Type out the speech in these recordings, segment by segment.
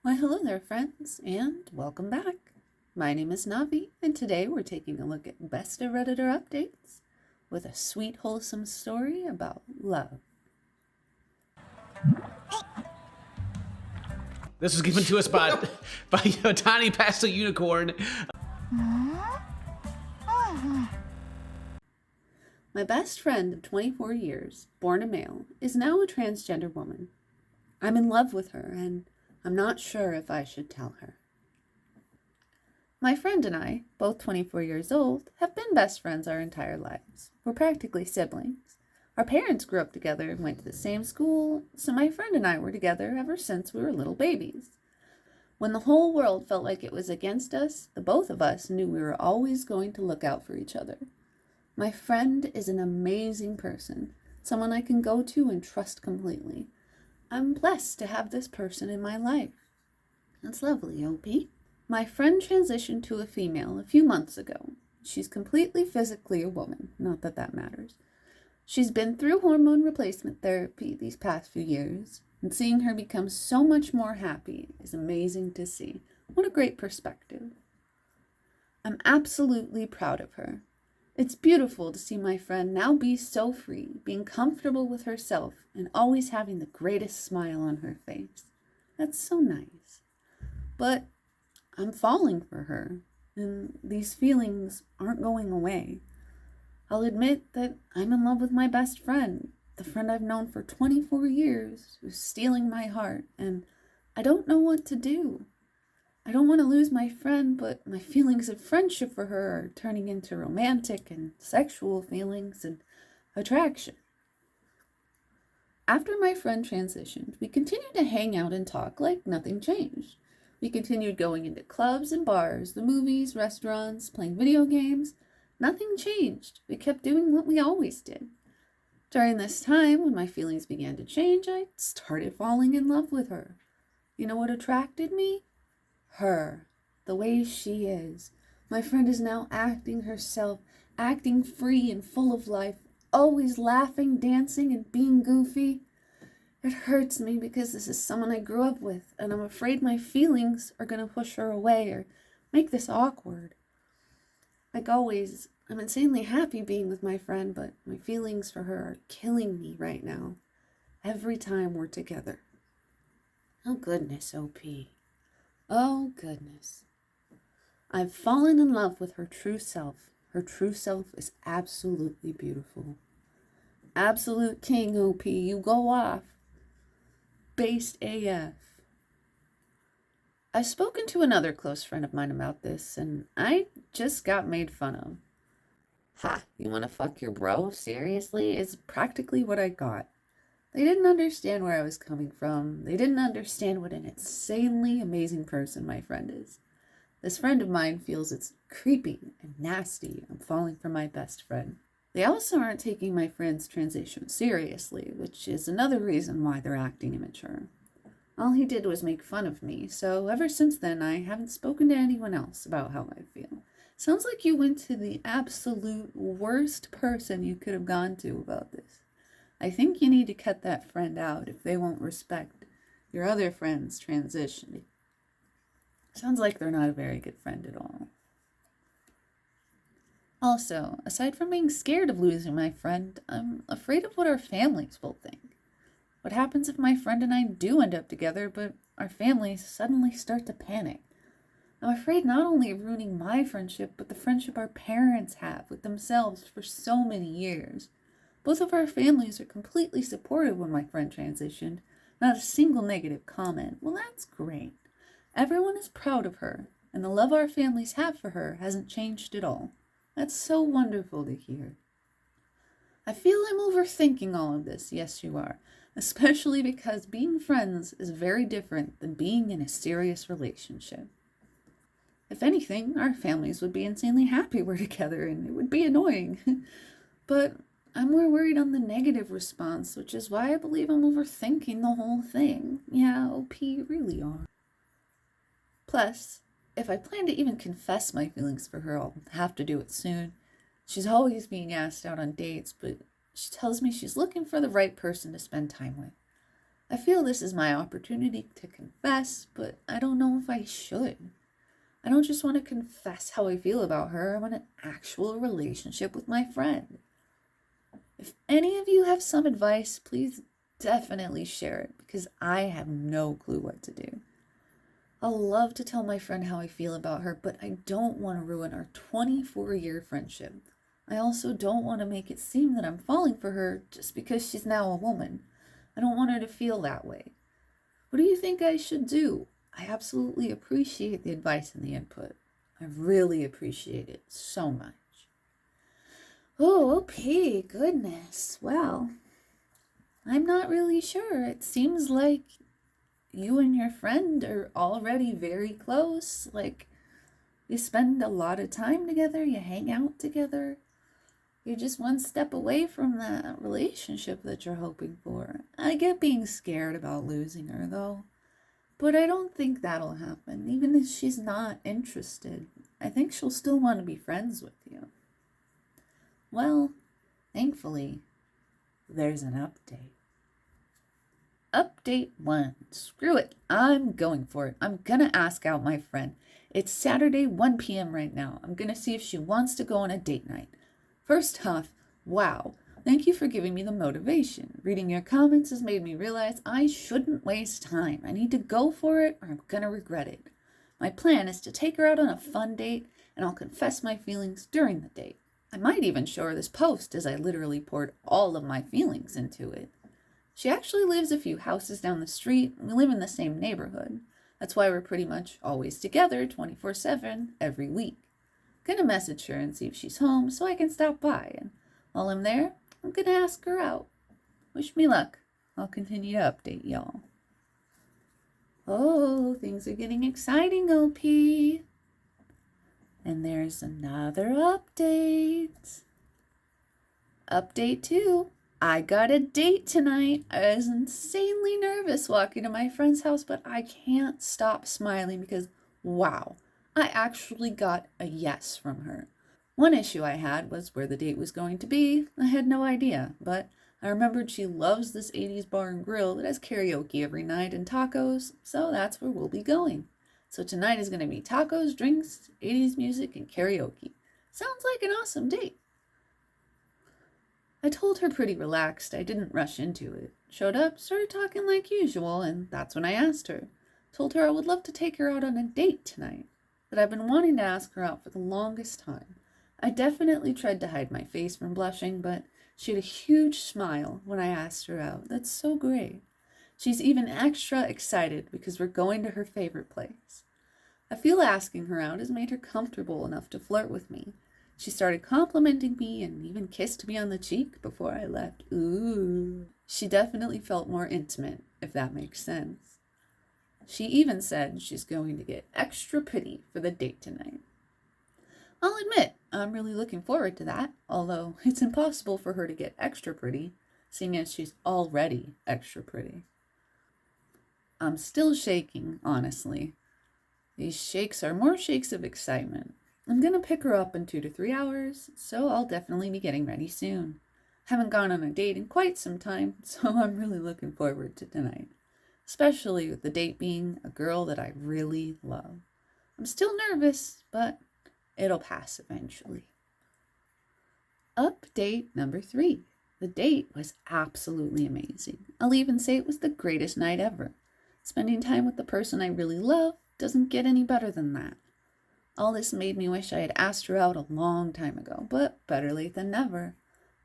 Why, hello there, friends, and welcome back. My name is Navi, and today we're taking a look at Best of Redditor updates with a sweet, wholesome story about love. This was given to us by a tiny pastel unicorn. My best friend of 24 years, born a male, is now a transgender woman. I'm in love with her, and I'm not sure if I should tell her. My friend and I, both 24 years old, have been best friends our entire lives. We're practically siblings. Our parents grew up together and went to the same school, so my friend and I were together ever since we were little babies. When the whole world felt like it was against us, the both of us knew we were always going to look out for each other. My friend is an amazing person, someone I can go to and trust completely. I'm blessed to have this person in my life. That's lovely, OP. My friend transitioned to a female a few months ago. She's completely physically a woman, not that that matters. She's been through hormone replacement therapy these past few years, and seeing her become so much more happy is amazing to see. What a great perspective. I'm absolutely proud of her. It's beautiful to see my friend now be so free, being comfortable with herself, and always having the greatest smile on her face. That's so nice. But I'm falling for her, and these feelings aren't going away. I'll admit that I'm in love with my best friend, the friend I've known for 24 years, who's stealing my heart, and I don't know what to do. I don't want to lose my friend, but my feelings of friendship for her are turning into romantic and sexual feelings and attraction. After my friend transitioned, we continued to hang out and talk like nothing changed. We continued going into clubs and bars, the movies, restaurants, playing video games. Nothing changed. We kept doing what we always did. During this time, when my feelings began to change, I started falling in love with her. You know what attracted me? Her. The way she is. My friend is now acting herself, acting free and full of life, always laughing, dancing, and being goofy. It hurts me because this is someone I grew up with, and I'm afraid my feelings are going to push her away or make this awkward. Like always, I'm insanely happy being with my friend, but my feelings for her are killing me right now. Every time we're together. Oh goodness, OP. Oh goodness. I've fallen in love with her true self. Her true self is absolutely beautiful. Absolute king, OP. You go off. Based AF. I've spoken to another close friend of mine about this, and I just got made fun of. Ha, you wanna fuck your bro? Seriously? Is practically what I got. They didn't understand where I was coming from. They didn't understand what an insanely amazing person my friend is. This friend of mine feels it's creepy and nasty. I'm falling for my best friend. They also aren't taking my friend's transition seriously, which is another reason why they're acting immature. All he did was make fun of me, so ever since then I haven't spoken to anyone else about how I feel. Sounds like you went to the absolute worst person you could have gone to about this. I think you need to cut that friend out if they won't respect your other friend's transition. Sounds like they're not a very good friend at all. Also, aside from being scared of losing my friend, I'm afraid of what our families will think. What happens if my friend and I do end up together, but our families suddenly start to panic? I'm afraid not only of ruining my friendship, but the friendship our parents have with themselves for so many years. Both of our families are completely supportive when my friend transitioned. Not a single negative comment. Well, that's great. Everyone is proud of her, and the love our families have for her hasn't changed at all. That's so wonderful to hear. I feel I'm overthinking all of this. Yes, you are. Especially because being friends is very different than being in a serious relationship. If anything, our families would be insanely happy we're together, and it would be annoying. But I'm more worried on the negative response, which is why I believe I'm overthinking the whole thing. Yeah, OP, you really are. Plus, if I plan to even confess my feelings for her, I'll have to do it soon. She's always being asked out on dates, but she tells me she's looking for the right person to spend time with. I feel this is my opportunity to confess, but I don't know if I should. I don't just want to confess how I feel about her. I want an actual relationship with my friend. If any of you have some advice, please definitely share it because I have no clue what to do. I'll love to tell my friend how I feel about her, but I don't want to ruin our 24-year friendship. I also don't want to make it seem that I'm falling for her just because she's now a woman. I don't want her to feel that way. What do you think I should do? I absolutely appreciate the advice and the input. I really appreciate it so much. Oh, okay, goodness. Well, I'm not really sure. It seems like you and your friend are already very close. Like, you spend a lot of time together, you hang out together. You're just one step away from that relationship that you're hoping for. I get being scared about losing her, though. But I don't think that'll happen. Even if she's not interested, I think she'll still want to be friends with you. Well, thankfully, there's an update. Update 1. Screw it. I'm going for it. I'm gonna ask out my friend. It's Saturday, 1 p.m. right now. I'm gonna see if she wants to go on a date night. First off, wow. Thank you for giving me the motivation. Reading your comments has made me realize I shouldn't waste time. I need to go for it or I'm gonna regret it. My plan is to take her out on a fun date and I'll confess my feelings during the date. I might even show her this post as I literally poured all of my feelings into it. She actually lives a few houses down the street, and we live in the same neighborhood. That's why we're pretty much always together 24/7 every week. I'm gonna message her and see if she's home so I can stop by, and while I'm there, I'm gonna ask her out. Wish me luck. I'll continue to update y'all. Oh, things are getting exciting, OP. And there's another update. Update 2. I got a date tonight. I was insanely nervous walking to my friend's house, but I can't stop smiling because, wow, I actually got a yes from her. One issue I had was where the date was going to be. I had no idea, but I remembered she loves this 80s bar and grill that has karaoke every night and tacos, so that's where we'll be going. So tonight is going to be tacos, drinks, 80s music, and karaoke. Sounds like an awesome date. I told her pretty relaxed. I didn't rush into it. Showed up, started talking like usual, and that's when I asked her. Told her I would love to take her out on a date tonight, that I've been wanting to ask her out for the longest time. I definitely tried to hide my face from blushing, but she had a huge smile when I asked her out. That's so great. She's even extra excited because we're going to her favorite place. I feel asking her out has made her comfortable enough to flirt with me. She started complimenting me and even kissed me on the cheek before I left. Ooh. She definitely felt more intimate, if that makes sense. She even said she's going to get extra pretty for the date tonight. I'll admit, I'm really looking forward to that, although it's impossible for her to get extra pretty, seeing as she's already extra pretty. I'm still shaking, honestly. These shakes are more shakes of excitement. I'm gonna pick her up in 2 to 3 hours, so I'll definitely be getting ready soon. Haven't gone on a date in quite some time, so I'm really looking forward to tonight. Especially with the date being a girl that I really love. I'm still nervous, but it'll pass eventually. Update number 3. The date was absolutely amazing. I'll even say it was the greatest night ever. Spending time with the person I really love doesn't get any better than that. All this made me wish I had asked her out a long time ago, but better late than never.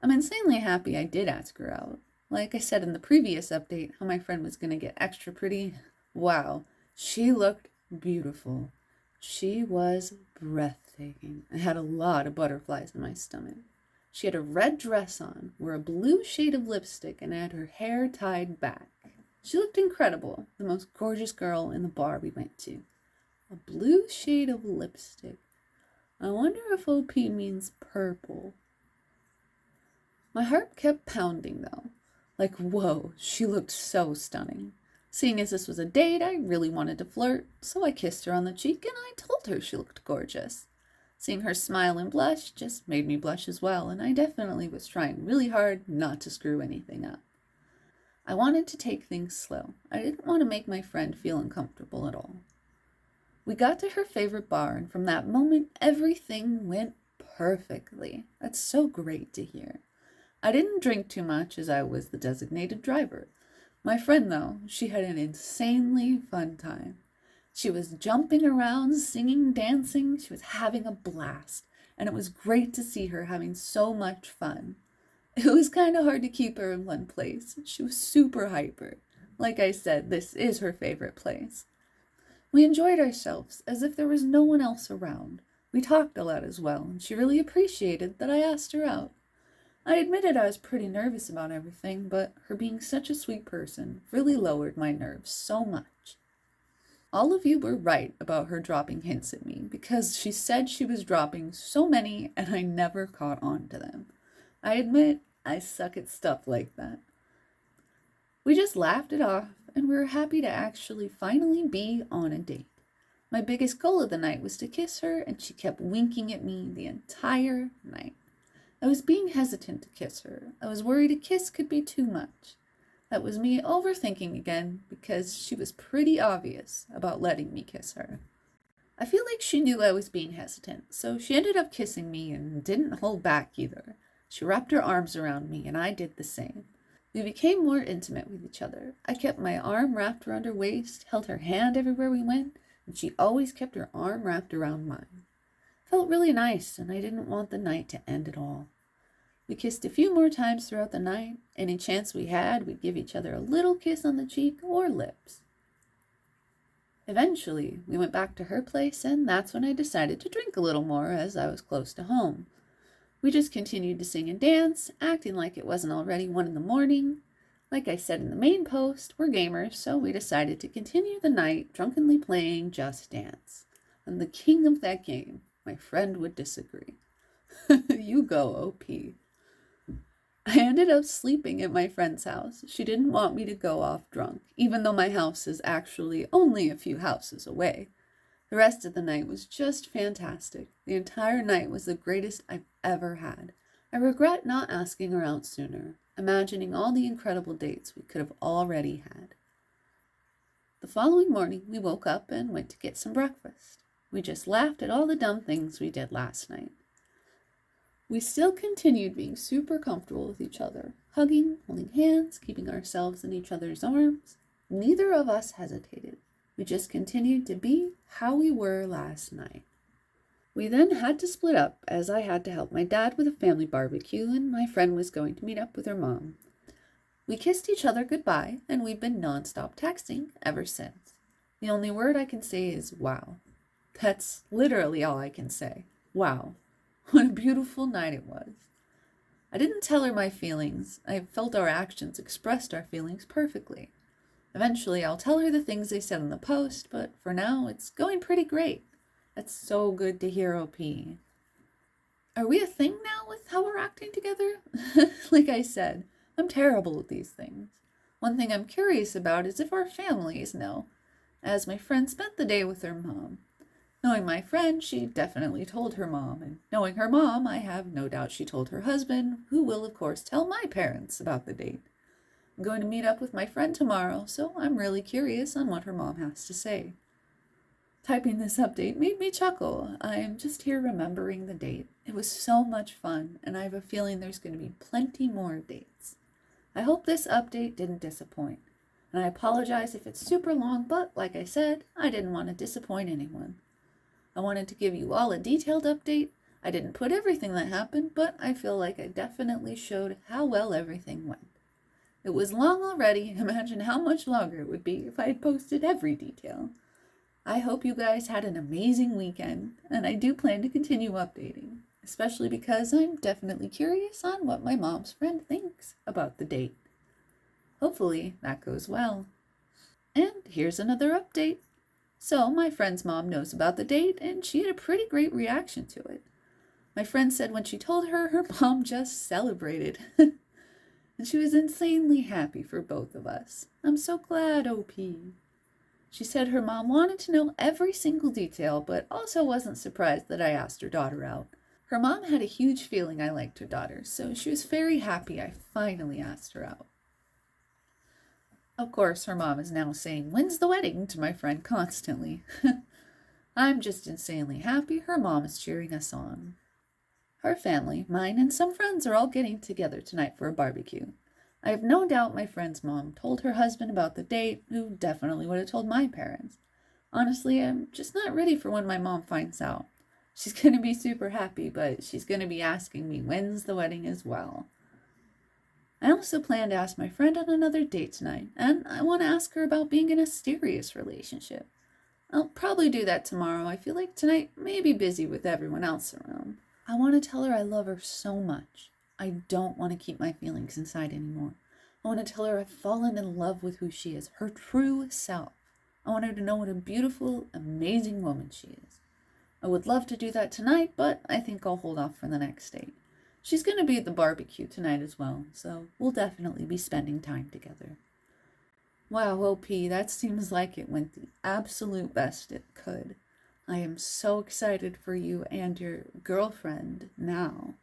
I'm insanely happy I did ask her out. Like I said in the previous update, how my friend was going to get extra pretty. Wow, she looked beautiful. She was breathtaking. I had a lot of butterflies in my stomach. She had a red dress on, wore a blue shade of lipstick, and had her hair tied back. She looked incredible, the most gorgeous girl in the bar we went to. A blue shade of lipstick. I wonder if OP means purple. My heart kept pounding though. Like, whoa, she looked so stunning. Seeing as this was a date, I really wanted to flirt, so I kissed her on the cheek and I told her she looked gorgeous. Seeing her smile and blush just made me blush as well, and I definitely was trying really hard not to screw anything up. I wanted to take things slow. I didn't want to make my friend feel uncomfortable at all. We got to her favorite bar, and from that moment, everything went perfectly. That's so great to hear. I didn't drink too much as I was the designated driver. My friend, though, she had an insanely fun time. She was jumping around, singing, dancing. She was having a blast, and it was great to see her having so much fun. It was kind of hard to keep her in one place. She was super hyper. Like I said, this is her favorite place. We enjoyed ourselves as if there was no one else around. We talked a lot as well, and she really appreciated that I asked her out. I admitted I was pretty nervous about everything, but her being such a sweet person really lowered my nerves so much. All of you were right about her dropping hints at me, because she said she was dropping so many and I never caught on to them. I admit I suck at stuff like that. We just laughed it off, and we were happy to actually finally be on a date. My biggest goal of the night was to kiss her, and she kept winking at me the entire night. I was being hesitant to kiss her. I was worried a kiss could be too much. That was me overthinking again, because she was pretty obvious about letting me kiss her. I feel like she knew I was being hesitant, so she ended up kissing me and didn't hold back either. She wrapped her arms around me, and I did the same. We became more intimate with each other. I kept my arm wrapped around her waist, held her hand everywhere we went, and she always kept her arm wrapped around mine. It felt really nice, and I didn't want the night to end at all. We kissed a few more times throughout the night. Any chance we had, we'd give each other a little kiss on the cheek or lips. Eventually, we went back to her place, and that's when I decided to drink a little more as I was close to home. We just continued to sing and dance, acting like it wasn't already 1 a.m. Like I said in the main post, we're gamers, so we decided to continue the night drunkenly playing Just Dance. And the king of that game, my friend, would disagree. You go, OP. I ended up sleeping at my friend's house. She didn't want me to go off drunk, even though my house is actually only a few houses away. The rest of the night was just fantastic. The entire night was the greatest I've ever had. I regret not asking her out sooner, imagining all the incredible dates we could have already had. The following morning, we woke up and went to get some breakfast. We just laughed at all the dumb things we did last night. We still continued being super comfortable with each other, hugging, holding hands, keeping ourselves in each other's arms. Neither of us hesitated. We just continued to be how we were last night. We then had to split up as I had to help my dad with a family barbecue and my friend was going to meet up with her mom. We kissed each other goodbye and we've been nonstop texting ever since. The only word I can say is wow. That's literally all I can say. Wow. What a beautiful night it was. I didn't tell her my feelings. I felt our actions expressed our feelings perfectly. Eventually, I'll tell her the things they said in the post, but for now, it's going pretty great. That's so good to hear, OP. Are we a thing now with how we're acting together? Like I said, I'm terrible at these things. One thing I'm curious about is if our families know, as my friend spent the day with her mom. Knowing my friend, she definitely told her mom, and knowing her mom, I have no doubt she told her husband, who will, of course, tell my parents about the date. I'm going to meet up with my friend tomorrow, so I'm really curious on what her mom has to say. Typing this update made me chuckle. I am just here remembering the date. It was so much fun, and I have a feeling there's going to be plenty more dates. I hope this update didn't disappoint, and I apologize if it's super long, but like I said, I didn't want to disappoint anyone. I wanted to give you all a detailed update. I didn't put everything that happened, but I feel like I definitely showed how well everything went. It was long already. Imagine how much longer it would be if I had posted every detail. I hope you guys had an amazing weekend, and I do plan to continue updating, especially because I'm definitely curious on what my mom's friend thinks about the date. Hopefully that goes well. And here's another update. So my friend's mom knows about the date, and she had a pretty great reaction to it. My friend said when she told her, her mom just celebrated. And she was insanely happy for both of us. I'm so glad, OP. She said her mom wanted to know every single detail, but also wasn't surprised that I asked her daughter out. Her mom had a huge feeling I liked her daughter, so she was very happy I finally asked her out. Of course, her mom is now saying, "When's the wedding?" to my friend constantly. I'm just insanely happy her mom is cheering us on. Her family, mine, and some friends are all getting together tonight for a barbecue. I have no doubt my friend's mom told her husband about the date, who definitely would have told my parents. Honestly, I'm just not ready for when my mom finds out. She's going to be super happy, but she's going to be asking me when's the wedding as well. I also plan to ask my friend on another date tonight, and I want to ask her about being in a serious relationship. I'll probably do that tomorrow. I feel like tonight may be busy with everyone else around. I want to tell her I love her so much. I don't want to keep my feelings inside anymore. I want to tell her I've fallen in love with who she is, her true self. I want her to know what a beautiful, amazing woman she is. I would love to do that tonight, but I think I'll hold off for the next date. She's going to be at the barbecue tonight as well, so we'll definitely be spending time together. Wow, OP, that seems like it went the absolute best it could. I am so excited for you and your girlfriend now.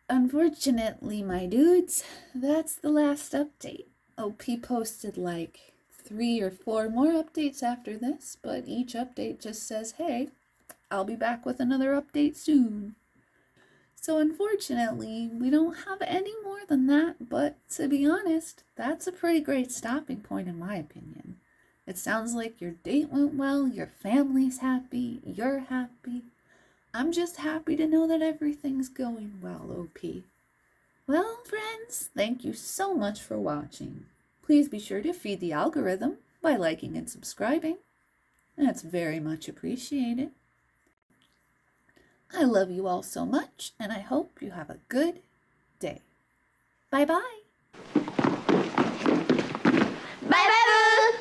Unfortunately, my dudes, that's the last update. OP posted like 3 or 4 more updates after this, but each update just says, "Hey, I'll be back with another update soon." So unfortunately, we don't have any more than that, but to be honest, that's a pretty great stopping point in my opinion. It sounds like your date went well, your family's happy, you're happy. I'm just happy to know that everything's going well, OP. Well, friends, thank you so much for watching. Please be sure to feed the algorithm by liking and subscribing. That's very much appreciated. I love you all so much, and I hope you have a good day. Bye-bye. Bye-bye.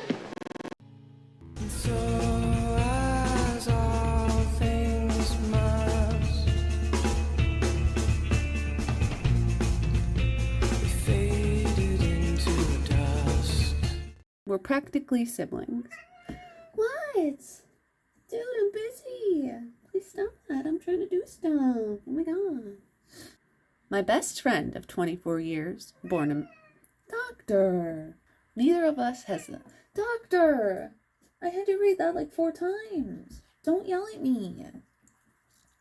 So as all things must, we faded into dust. We're practically siblings. What? Dude, I'm busy. Please stop that. I'm trying to do stuff. Oh my god. My best friend of 24 years, born a doctor. Neither of us has a doctor. I had to read that like 4 times. Don't yell at me.